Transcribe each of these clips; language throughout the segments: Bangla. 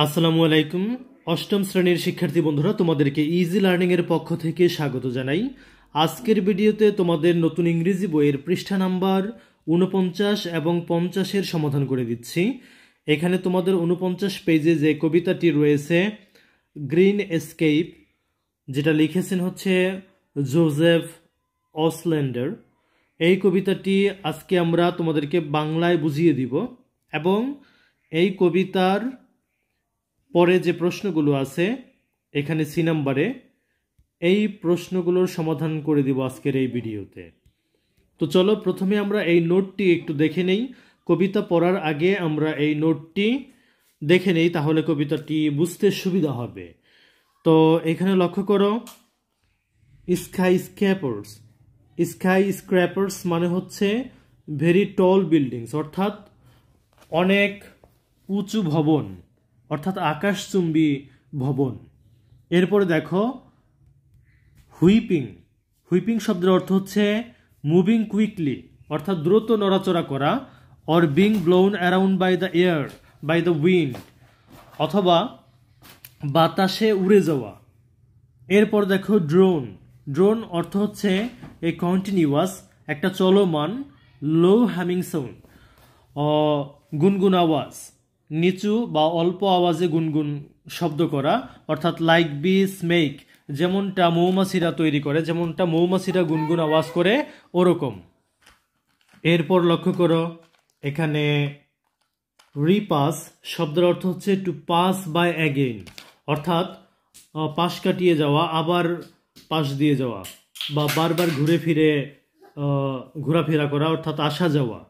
আসসালামু আলাইকুম। অষ্টম শ্রেণীর শিক্ষার্থী বন্ধুরা, তোমাদেরকে ইজি লার্নিং এর পক্ষ থেকে স্বাগত জানাই। আজকের ভিডিওতে তোমাদের নতুন ইংরেজি বইয়ের পৃষ্ঠা নাম্বার 49 এবং 50 সমাধান করে দিচ্ছি। এখানে তোমাদের 49 পেজে যে কবিতাটি রয়েছে গ্রিন এস্কেপ, যেটা লিখেছেন হচ্ছে জোসেফ অসল্যান্ডার, এই কবিতাটি আজকে আমরা তোমাদেরকে বাংলায় বুঝিয়ে দিব এবং এই কবিতার পরে যে প্রশ্নগুলো আছে এখানে সি নাম্বারে, এই প্রশ্নগুলোর সমাধান করে দিব আজকের এই ভিডিওতে। তো চলো প্রথমে আমরা এই নোটটি একটু দেখে নেই। কবিতা পড়ার আগে আমরা এই নোটটি দেখে নেই, তাহলে কবিতাটি বুঝতে সুবিধা হবে। তো এখানে লক্ষ্য করো, স্কাই স্ক্র্যাপার্স। স্কাই স্ক্র্যাপার্স মানে হচ্ছে ভেরি টল বিল্ডিংস, অর্থাৎ অনেক উঁচু ভবন, অর্থাৎ আকাশচুম্বী ভবন। এরপরে দেখো হুইপিং। হুইপিং শব্দের অর্থ হচ্ছে মুভিং কুইকলি, অর্থাৎ দ্রুত নড়াচড়া করা, or being blown around by the air by the wind, অথবা বাতাসে উড়ে যাওয়া। এরপর দেখো ড্রোন। ড্রোন অর্থ হচ্ছে এ কন্টিনিউয়াস, একটা চলমান, লো হ্যামিং সাউন্ড, গুনগুন আওয়াজ, নিচু বা অল্প আওয়াজে গুনগুন শব্দ করা, অর্থাৎ লাইক বি স্মেক, যেমনটা মৌমাছিরা তৈরি করে, যেমনটা মৌমাছিরা গুনগুন আওয়াজ করে ওরকম। এরপর লক্ষ্য করো এখানে রিপাস শব্দের অর্থ হচ্ছে টু পাস বাই অ্যাগেইন, অর্থাৎ পাশ কাটিয়ে যাওয়া, আবার পাশ দিয়ে যাওয়া, বা বারবার ঘুরে ফিরে ঘোরাফেরা করা, অর্থাৎ আসা যাওয়া।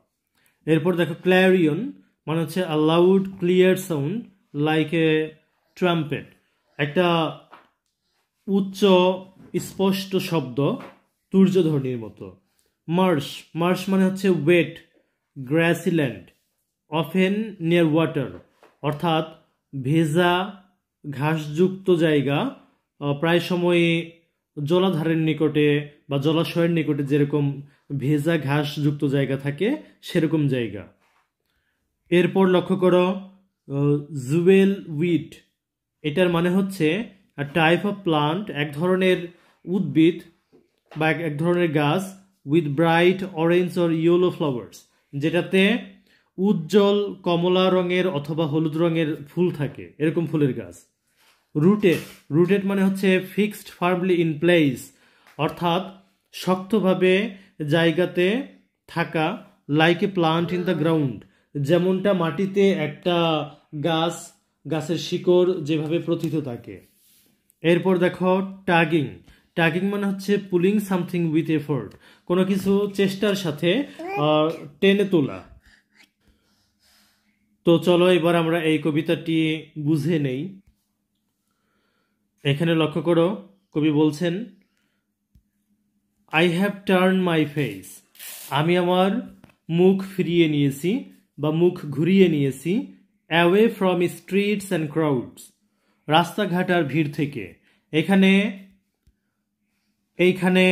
এরপর দেখো ক্ল্যারিয়ন মানে হচ্ছে আ loud clear sound like a trumpet, একটা উচ্চ স্পষ্ট শব্দ তুর্যধ্বনির মতো। মার্শ। মার্শ মানে হচ্ছে wet grassy land often near water, অর্থাৎ ভেজা ঘাসযুক্ত জায়গা, প্রায় সময় জলাধারের নিকটে বা জলাশয়ের নিকটে যেরকম ভেজা ঘাসযুক্ত জায়গা থাকে সেরকম জায়গা। এরপর লক্ষ্য করো জুয়েল উইড। এটার মানে হচ্ছে টাইপ অফ প্লান্ট, এক ধরনের উদ্ভিদ বা এক ধরনের গাছ, with bright orange or yellow flowers, যেটাতে উজ্জ্বল কমলা রঙের অথবা হলুদ রঙের ফুল থাকে, এরকম ফুলের গাছ। রুটেড। রুটেড মানে হচ্ছে ফিক্সড ফার্মলি ইন প্লেস, অর্থাৎ শক্তভাবে জায়গাতে থাকা, like a plant in the ground, যেমনটা মাটিতে একটা গাছের শিকড় যেভাবে প্রথিত থাকে। এরপর দেখো টাগিং। টাগিং মানে হচ্ছে পুলিং সামথিং উইথ এফোর্ট, কোনো কিছু চেষ্টার সাথে টেনে তোলা। তো চলো এবার আমরা এই কবিতাটি বুঝে নেই। এখানে লক্ষ্য করো, কবি বলছেন I have turn my face, আমি আমার মুখ ফিরিয়ে নিয়েছি বা মুখ ঘুরিয়ে নিয়েছি, away from streets and crowds, রাস্তাঘাট আর ভিড় থেকে। এইখানে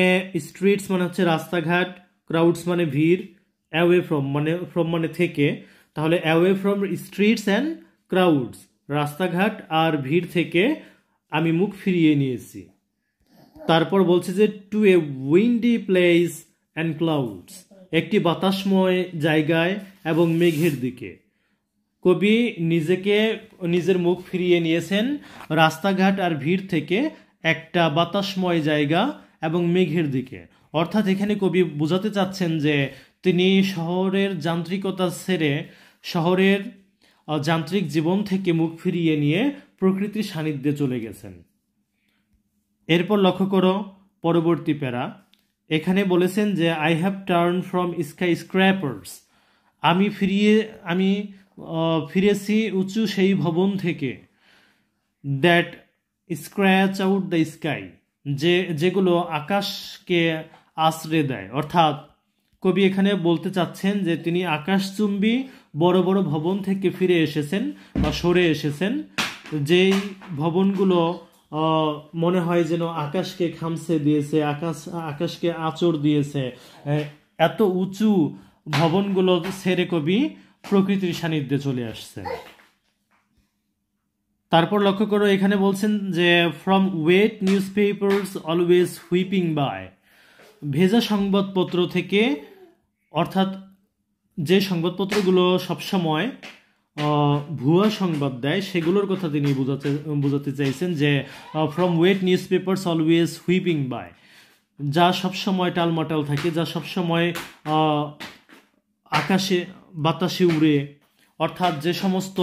স্ট্রিটস মানে হচ্ছে রাস্তাঘাট, ক্রাউডস মানে ভিড়, অ্যাওয়ে ফ্রম মানে থেকে, তাহলে away from streets and crowds, রাস্তাঘাট আর ভিড় থেকে আমি মুখ ফিরিয়ে নিয়েছি। তারপর বলছে যে to a windy place and clouds, একটি বাতাসময় জায়গায় এবং মেঘের দিকে। কবি নিজের মুখ ফিরিয়ে নিয়েছেন রাস্তাঘাট আর ভিড় থেকে একটা বাতাসময় জায়গা এবং মেঘের দিকে, অর্থাৎ এখানে কবি বোঝাতে চাচ্ছেন যে তিনি শহরের যান্ত্রিকতা ছেড়ে শহরের যান্ত্রিক জীবন থেকে মুখ ফিরিয়ে নিয়ে প্রকৃতির সান্নিধ্যে চলে গেছেন। এরপর লক্ষ্য করো পরবর্তী প্যারা, এখানে বলেছেন যে আই হ্যাভ টার্ন ফ্রম স্কাই স্ক্র্যাপার্স, আমি ফিরেছি উঁচু সেই ভবন থেকে, that scratch out the sky, যেগুলো আকাশকে আশ্রয় দেয়, অর্থাৎ কবি এখানে বলতে চাচ্ছেন যে তিনি আকাশচুম্বী বড় বড় ভবন থেকে ফিরে এসেছেন বা সরে এসেছেন, যেই ভবনগুলো মনে হয় যেন আকাশকে খামছে দিয়েছে, আকাশকে আঁচড় দিয়েছে, এত উঁচু ভবনগুলো ছেড়ে কবি প্রকৃতির সান্নিধ্যে চলে আসছে। তারপর লক্ষ্য করো এখানে বলছেন যে from wet newspapers always whipping by, ভেজা সংবাদপত্র থেকে, অর্থাৎ যে সংবাদপত্রগুলো সবসময় ভুয়া সংবাদ দেয় সেগুলোর কথা তিনি বোঝাতে চাইছেন যে from wet newspapers always whipping by, যা সবসময় টালমাটাল থাকে, যা সবসময় আকাশে বাতাসে উড়ে, অর্থাৎ যে সমস্ত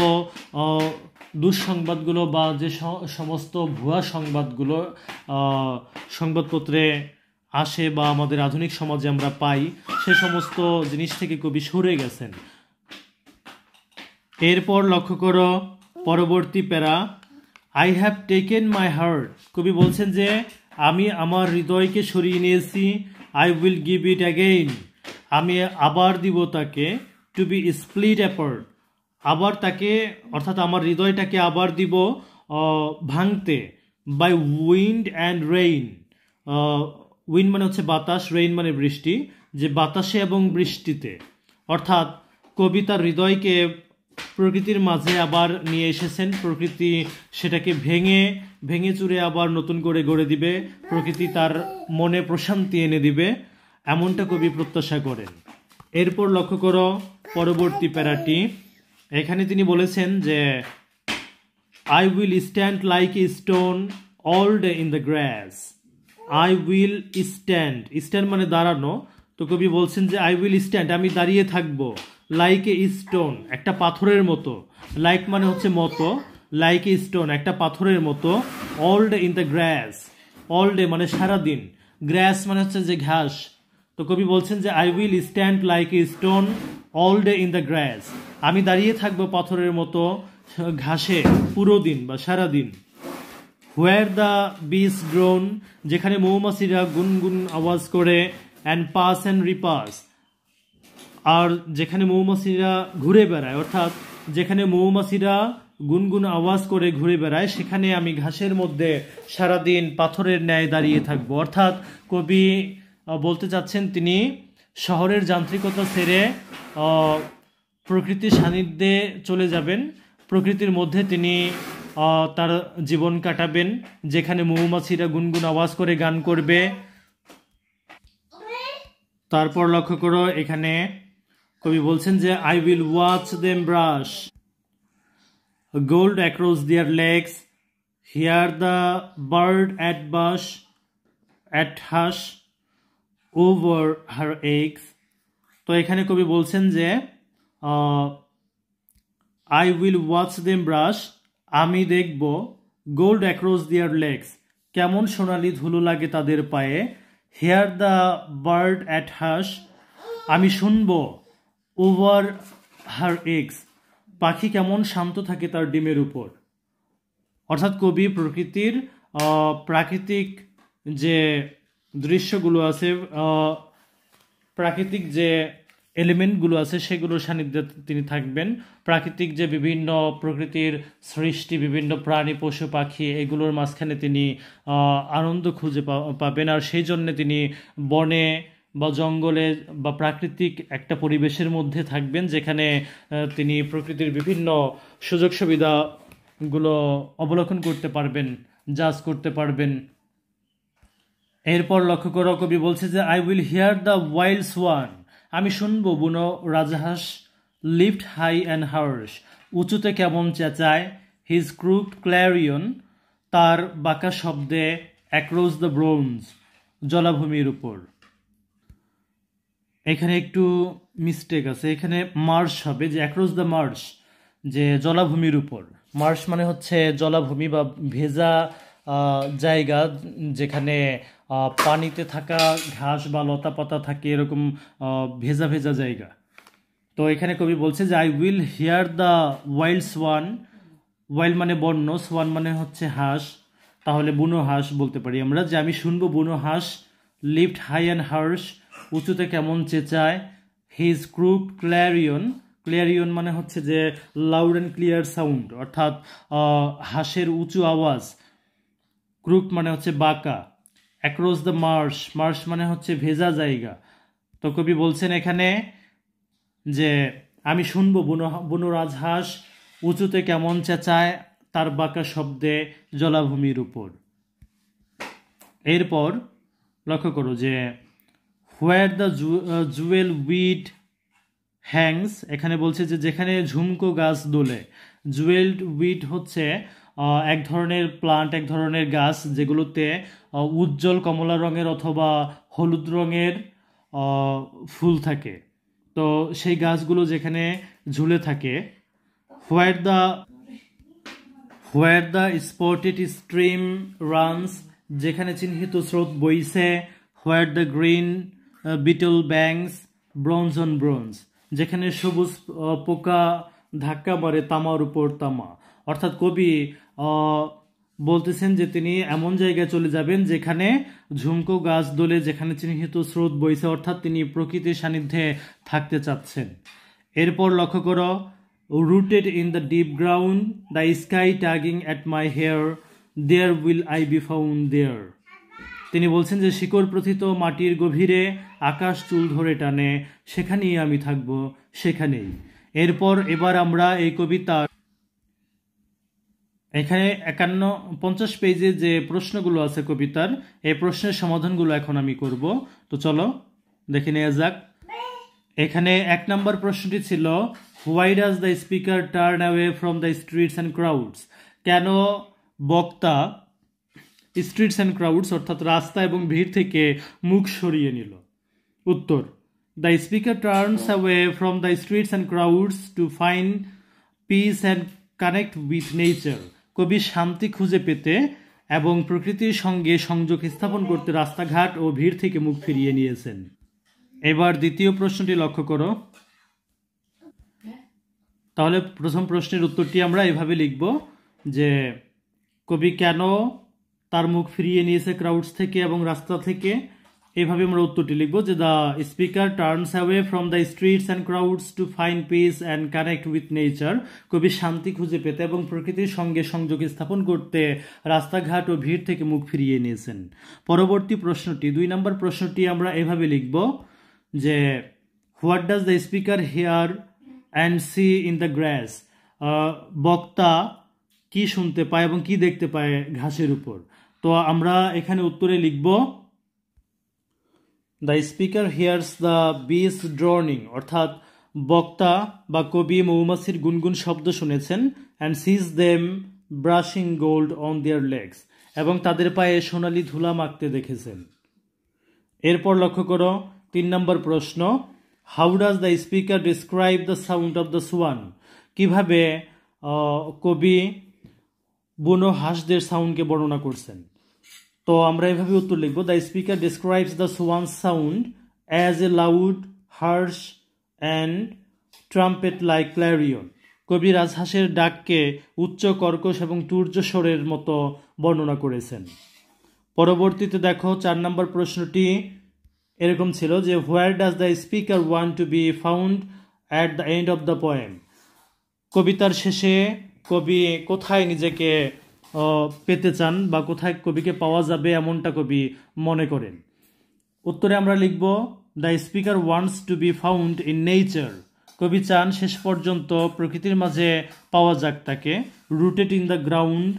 দুঃসংবাদগুলো বা যে সমস্ত ভুয়া সংবাদগুলো সংবাদপত্রে আসে বা আমাদের আধুনিক সমাজে আমরা পাই, সে সমস্ত জিনিস থেকে কবি সরে গেছেন। এরপর লক্ষ্য করো পরবর্তী প্যারা, I have taken my heart, কবি বলছেন যে আমি আমার হৃদয়কে সরিয়ে নিয়েছি, I will give it again, আমি আবার দিব তাকে, টু বি স্প্লিট অ্যাপার্ট, আবার তাকে অর্থাৎ আমার হৃদয়টাকে আবার দিব ভাঙতে, by wind and rain, wind মানে হচ্ছে বাতাস, রেইন মানে বৃষ্টি, যে বাতাসে এবং বৃষ্টিতে, অর্থাৎ কবি তার হৃদয়কে প্রকৃতির মাঝে আবার নিয়ে এসেছেন, প্রকৃতি সেটাকে ভেঙে ভেঙে চুরে আবার নতুন করে গড়ে দিবে, প্রকৃতি তার মনে প্রশান্তি এনে দিবে, এমনটা কবি প্রত্যাশা করেন। এরপর লক্ষ্য করো পরবর্তী প্যারাটি, এখানে তিনি বলেছেন যে I will stand like a stone all day in the glass, I will stand, stand মানে দাঁড়ানো, তো কবি বলছেন যে আই উইল স্ট্যান্ড, আমি দাঁড়িয়ে থাকবো, লাইক এ স্টোন একটা পাথরের মতো, লাইক মানে হচ্ছে মতো, লাইক এ স্টোন একটা পাথরের মতো, all day in the glass, all day মানে সারাদিন, গ্রাস মানে হচ্ছে যে ঘাস, তো কবি বলছেন যে I will stand like a stone all day in the গ্রাস, আমি দাঁড়িয়ে থাকবো পাথরের মতো ঘাসে পুরো দিন বা সারাদিন। হোয়ার দ্য বিস ড্রোন, যেখানে মৌমাছিরা গুনগুন আওয়াজ করে, অ্যান্ড পাস অ্যান্ড রিপাস, আর যেখানে মৌমাছিরা ঘুরে বেড়ায়, অর্থাৎ যেখানে মৌমাছিরা গুনগুন আওয়াজ করে ঘুরে বেড়ায়, সেখানে আমি ঘাসের মধ্যে সারাদিন পাথরের ন্যায় দাঁড়িয়ে থাকবো। অর্থাৎ কবি বলতে চাচ্ছেন তিনি শহরের যান্ত্রিকতা ছেড়ে প্রকৃতির সান্নিধ্যে চলে যাবেন, প্রকৃতির মধ্যে তিনি তার জীবন কাটাবেন, যেখানে মৌমাছিরা গুনগুন আওয়াজ করে গান করবে। তারপর লক্ষ্য করো এখানে কবি বলছেন যে I will watch them brush gold across their legs, hear the bird at bush at hush over her eggs, তো এখানে কবি বলছেন যে I will watch them brush, আমি দেখব, গোল্ড অ্যাক্রস দেয়ার লেগস, কেমন সোনালি ধুলো লাগে তাদের পায়ে, হেয়ার দ্য বার্ড অ্যাট হাস, আমি শুনব, ওভার হার এগস, পাখি কেমন শান্ত থাকে তার ডিমের উপর। অর্থাৎ কবি প্রকৃতির প্রাকৃতিক যে দৃশ্যগুলো আছে, প্রাকৃতিক যে এলিমেন্টগুলো আছে সেগুলোর সান্নিধ্যে তিনি থাকবেন, প্রাকৃতিক যে বিভিন্ন প্রকৃতির সৃষ্টি, বিভিন্ন প্রাণী পশু পাখি, এগুলোর মাঝখানে তিনি আনন্দ খুঁজে পাবেন, আর সেই জন্যে তিনি বনে বা জঙ্গলে বা প্রাকৃতিক একটা পরিবেশের মধ্যে থাকবেন, যেখানে তিনি প্রকৃতির বিভিন্ন সুযোগ সুবিধাগুলো অবলোকন করতে পারবেন, জাজ করতে পারবেন। এরপর লক্ষ্য করো কবি বলছে যে I will hear the wild swan, আমি শুনবো বুনো রাজহাঁস, লিফট হাই অ্যান্ড হার্শ, উঁচুতে কেমন চেঁচায়, হিজ ক্রুকড ক্ল্যারিয়ন, তার বাঁকা শব্দে, অ্যাক্রস দ্য ব্রোঞ্জ, জলাভূমির উপর। এখানে একটু মিস্টেক আছে, এখানে মার্শ হবে, যে অ্যাক্রস দ্য মার্শ, যে জলাভূমির উপর, মার্শ মানে হচ্ছে জলাভূমি বা ভেজা জায়গা, যেখানে পানিতে থাকা ঘাস বা লতা পাতা থাকে, এরকম ভেজা ভেজা জায়গা। তো এখানে কবি বলছে যে I will hear the wild swan, wild মানে বন্য, সোয়ান মানে হচ্ছে হাঁস, তাহলে বুনো হাঁস বলতে পারি আমরা, যে আমি শুনবো বুনো হাঁস, লিফট হাই অ্যান্ড হার্শ, উঁচুতে কেমন চেঁচায়, হিজ ক্রুকড ক্ল্যারিয়ন, ক্লিয়ারিয়ন মানে হচ্ছে যে লাউড অ্যান্ড ক্লিয়ার সাউন্ড, অর্থাৎ হাঁসের উঁচু আওয়াজ, ক্রুক মানে হচ্ছে বাঁকা, অ্যাক্রস দ্য মার্শ, মার্শ মানে হচ্ছে ভেজা জায়গা। তো কবি বলছেন এখানে যে আমি শুনবো বুনো রাজহাঁস উঁচুতে কেমন চেঁচায়, তার বাঁকা শব্দে জলাভূমির উপর। এরপর লক্ষ্য করো যে where the Jewel weed Hanks, এখানে বলছে যে যেখানে ঝুমকো গাছ দোলে। জুয়েলড উইড হচ্ছে এক ধরনের প্লান্ট, এক ধরনের গাছ যেগুলোতে উজ্জ্বল কমলা রঙের অথবা হলুদ রঙের ফুল থাকে। তো সেই গাছগুলো যেখানে ঝুলে থাকে। Where the spotted stream runs, যেখানে চিহ্নিত স্রোত বইছে। Where the green beetle bangs bronze on bronze, যেখানে সবুজ পোকা ধাক্কা মারে তামার উপর তামা। অর্থাৎ কবি বলতেছেন যে তিনি এমন জায়গায় চলে যাবেন যেখানে ঝুমকো গাছ দোলে, যেখানে চিহ্নিত স্রোত বইছে, অর্থাৎ তিনি প্রকৃতির সান্নিধ্যে থাকতে চাচ্ছেন। এরপর লক্ষ্য করো rooted in the deep ground, the sky tugging at my hair, there will I be found there. তিনি বলছেন যে শিকড় প্রথিত মাটির গভীরে আকাশ চুল ধরে টানে, সেখানেই আমি থাকব, সেখানেই। এবার আমরা এই কবিতা এখানে 50 পেজে যে প্রশ্নগুলো আছে কবিতার, এই প্রশ্নের সমাধানগুলো এখন আমি করব। তো চলো দেখে নেওয়া যাক। এখানে 1 নম্বর প্রশ্নটি ছিল why does the speaker turn away from the streets and crowds, কেন বক্তা স্ট্রিটস অ্যান্ড ক্রাউডস অর্থাৎ রাস্তা এবং ভিড় থেকে মুখ সরিয়ে নিল। উত্তর, the speaker turns away from the streets and crowds to find piece and connect with nature. কবি শান্তি খুঁজে পেতে এবং প্রকৃতির সঙ্গে সংযোগ স্থাপন করতে রাস্তাঘাট ও ভিড় থেকে মুখ ফিরিয়ে নিয়েছেন। এবার দ্বিতীয় প্রশ্নটি লক্ষ্য করো। তাহলে প্রথম প্রশ্নের উত্তরটি আমরা এভাবে লিখব যে কবি কেন তার মুখ ফিরিয়ে নিয়েছে ক্রাউডস থেকে এবং রাস্তা থেকে। এইভাবে আমরা উত্তরটি লিখব যে the speaker turns away from the streets and crowds to find piece and connect with nature. কবি শান্তি খুঁজে পেতে এবং প্রকৃতির সঙ্গে সংযোগ স্থাপন করতে রাস্তাঘাট ও ভিড় থেকে মুখ ফিরিয়ে নিয়েছেন। পরবর্তী প্রশ্নটি 2 নম্বর প্রশ্নটি আমরা এভাবে লিখব যে what does the speaker hear and see in the grass. বক্তা কি শুনতে পায় এবং কি দেখতে পায় ঘাসের উপর। তো আমরা এখানে উত্তরে লিখব the speaker hears the bees droning, অর্থাৎ বক্তা বা কবি মৌমাছির গুনগুন শব্দ শুনেছেন। And sees them brushing gold on their legs, এবং তাদের পায়ে সোনালি ধুলা মাখতে দেখেছেন। এরপর লক্ষ্য করো 3 নম্বর প্রশ্ন, how does the speaker describe the sound of the swan. কিভাবে কবি বুনো হাঁসদের সাউন্ডকে বর্ণনা করছেন। তো আমরা এভাবে উত্তর লিখব the speaker describes the swan sound as a loud harsh and trumpet like clarion. কবি রাজহাঁসের ডাককে উচ্চ কর্কশ এবং তুর্য স্বরের মতো বর্ণনা করেছেন। পরবর্তীতে দেখো 4 নম্বর প্রশ্নটি এরকম ছিল যে where does the speaker want to be found at the end of the poem. কবিতার শেষে কবি কোথায় নিজেকে পেতে চান বা কোথায় কবিকে পাওয়া যাবে এমনটা কবি মনে করেন। উত্তরে আমরা লিখব the speaker wants to be found in nature. কবি চান শেষ পর্যন্ত প্রকৃতির মাঝে পাওয়া যাক তাকে। Rooted in the ground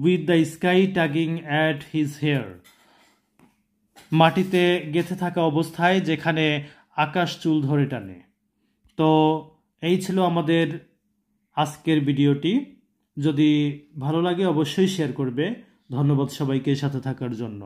with the sky tugging at his hair. মাটিতে গেঁথে থাকা অবস্থায় যেখানে আকাশ চুল ধরে টানে। তো এই ছিল আমাদের আজকের ভিডিওটি। যদি ভালো লাগে অবশ্যই শেয়ার করবে। ধন্যবাদ সবাইকে সাথে থাকার জন্য।